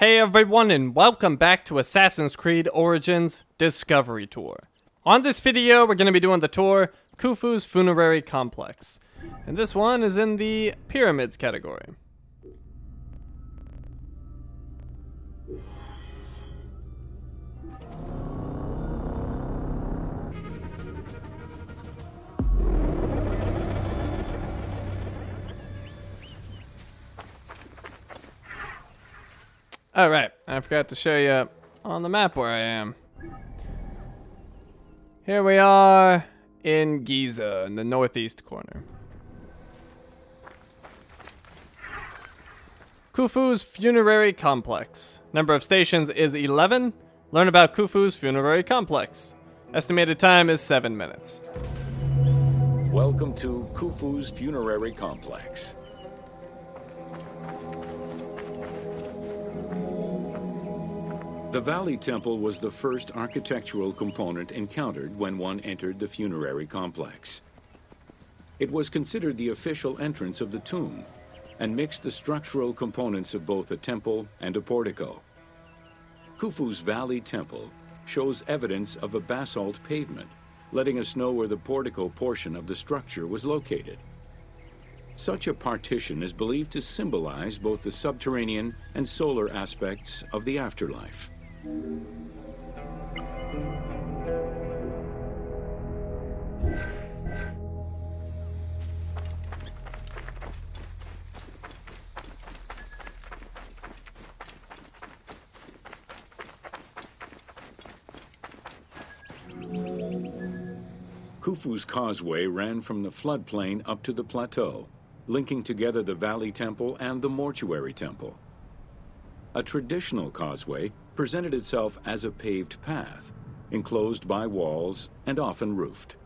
Hey everyone, and welcome back to Assassin's Creed Origins Discovery Tour. On this video, we're going to be doing the tour, Khufu's Funerary Complex. And this one is in the Pyramids category. Alright, I forgot to show you on the map where I am. Here we are in Giza, in the northeast corner. Khufu's Funerary Complex. Number of stations is 11. Learn about Khufu's Funerary Complex. Estimated time is 7 minutes. Welcome to Khufu's Funerary Complex. The Valley Temple was the first architectural component encountered when one entered the funerary complex. It was considered the official entrance of the tomb and mixed the structural components of both a temple and a portico. Khufu's Valley Temple shows evidence of a basalt pavement, letting us know where the portico portion of the structure was located. Such a partition is believed to symbolize both the subterranean and solar aspects of the afterlife. Khufu's Causeway ran from the floodplain up to the plateau, linking together the Valley Temple and the Mortuary Temple. A traditional causeway presented itself as a paved path, enclosed by walls and often roofed.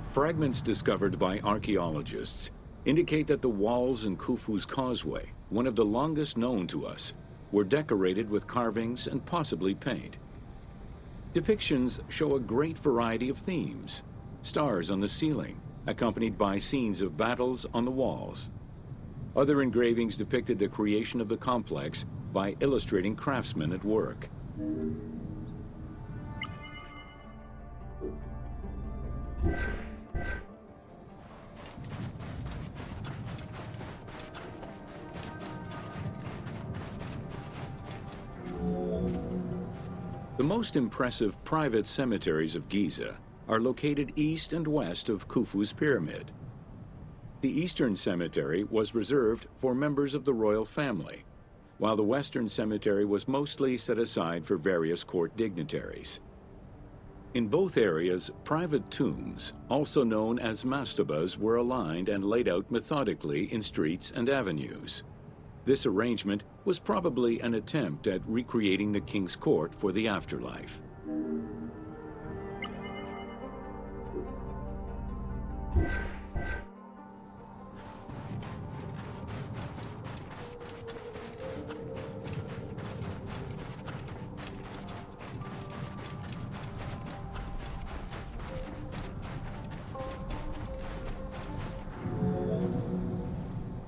Fragments discovered by archaeologists indicate that the walls in Khufu's Causeway, one of the longest known to us, were decorated with carvings and possibly paint. Depictions show a great variety of themes: stars on the ceiling, accompanied by scenes of battles on the walls. Other engravings depicted the creation of the complex by illustrating craftsmen at work. The most impressive private cemeteries of Giza are located east and west of Khufu's pyramid. The Eastern Cemetery was reserved for members of the royal family, while the Western Cemetery was mostly set aside for various court dignitaries. In both areas, private tombs, also known as mastabas, were aligned and laid out methodically in streets and avenues. This arrangement was probably an attempt at recreating the king's court for the afterlife.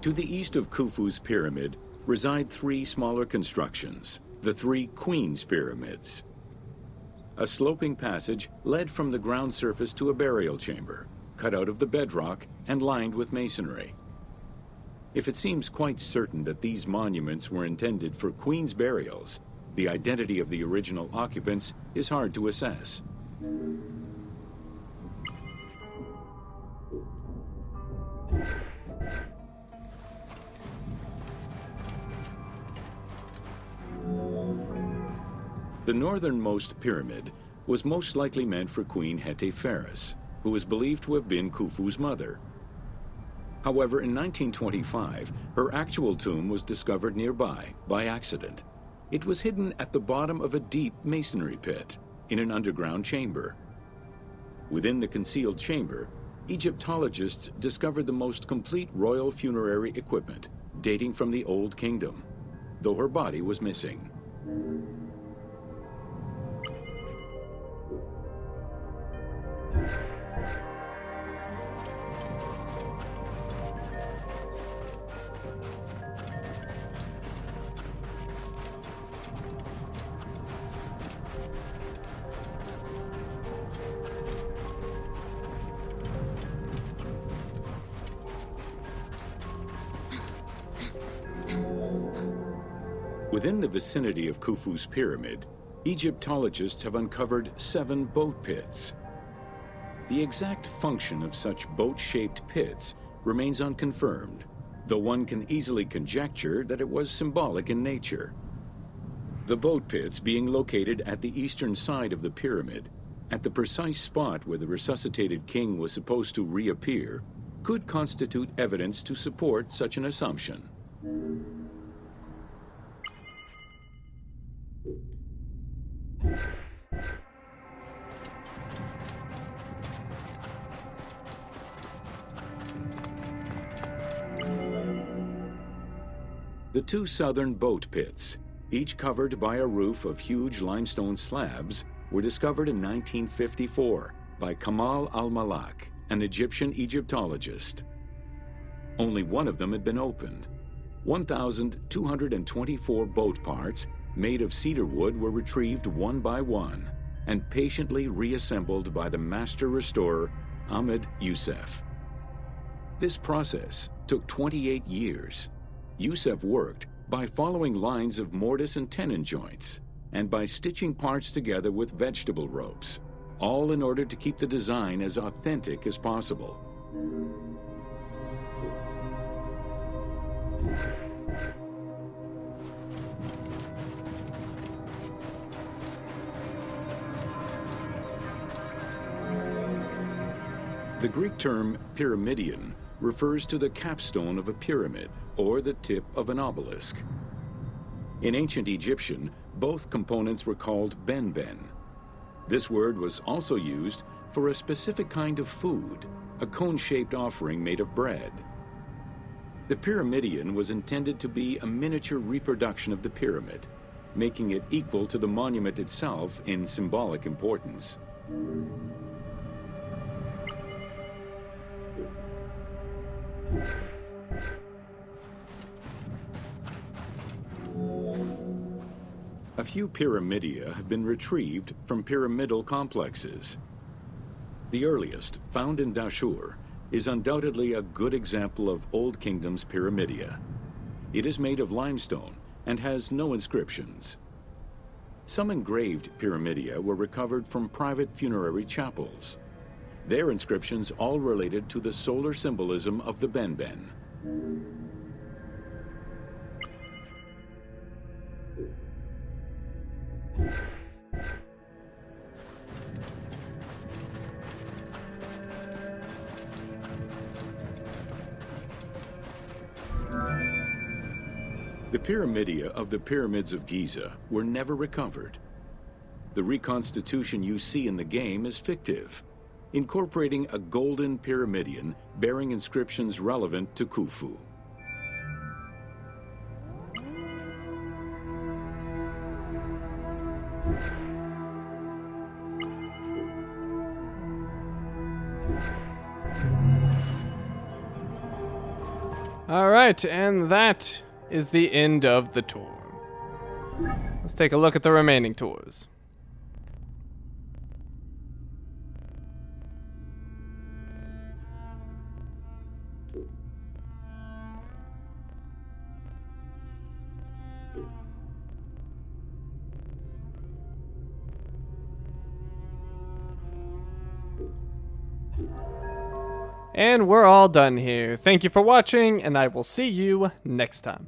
To the east of Khufu's pyramid reside three smaller constructions, the three Queen's Pyramids. A sloping passage led from the ground surface to a burial chamber, cut out of the bedrock and lined with masonry. If it seems quite certain that these monuments were intended for Queen's burials, the identity of the original occupants is hard to assess. The northernmost pyramid was most likely meant for Queen Hetepheres, who is believed to have been Khufu's mother. However, in 1925, her actual tomb was discovered nearby by accident. It was hidden at the bottom of a deep masonry pit in an underground chamber. Within the concealed chamber, Egyptologists discovered the most complete royal funerary equipment, dating from the Old Kingdom, though her body was missing. Within the vicinity of Khufu's pyramid, Egyptologists have uncovered 7 boat pits. The exact function of such boat-shaped pits remains unconfirmed, though one can easily conjecture that it was symbolic in nature. The boat pits being located at the eastern side of the pyramid, at the precise spot where the resuscitated king was supposed to reappear, could constitute evidence to support such an assumption. The 2 southern boat pits, each covered by a roof of huge limestone slabs, were discovered in 1954 by Kamal al-Malak, an Egyptian Egyptologist. Only one of them had been opened. 1,224 boat parts made of cedar wood were retrieved one by one and patiently reassembled by the master restorer Ahmed Youssef. This process took 28 years. Youssef worked by following lines of mortise and tenon joints and by stitching parts together with vegetable ropes, all in order to keep the design as authentic as possible. The Greek term pyramidion refers to the capstone of a pyramid or the tip of an obelisk. In ancient Egyptian, both components were called benben. This word was also used for a specific kind of food, a cone-shaped offering made of bread. The pyramidion was intended to be a miniature reproduction of the pyramid, making it equal to the monument itself in symbolic importance. A few pyramidia have been retrieved from pyramidal complexes. The earliest, found in Dashur, is undoubtedly a good example of Old Kingdom's pyramidia. It is made of limestone and has no inscriptions. Some engraved pyramidia were recovered from private funerary chapels. Their inscriptions all related to the solar symbolism of the benben. The pyramidia of the pyramids of Giza were never recovered. The reconstitution you see in the game is fictive, incorporating a golden pyramidion bearing inscriptions relevant to Khufu. All right, and that is the end of the tour. Let's take a look at the remaining tours. And we're all done here. Thank you for watching, and I will see you next time.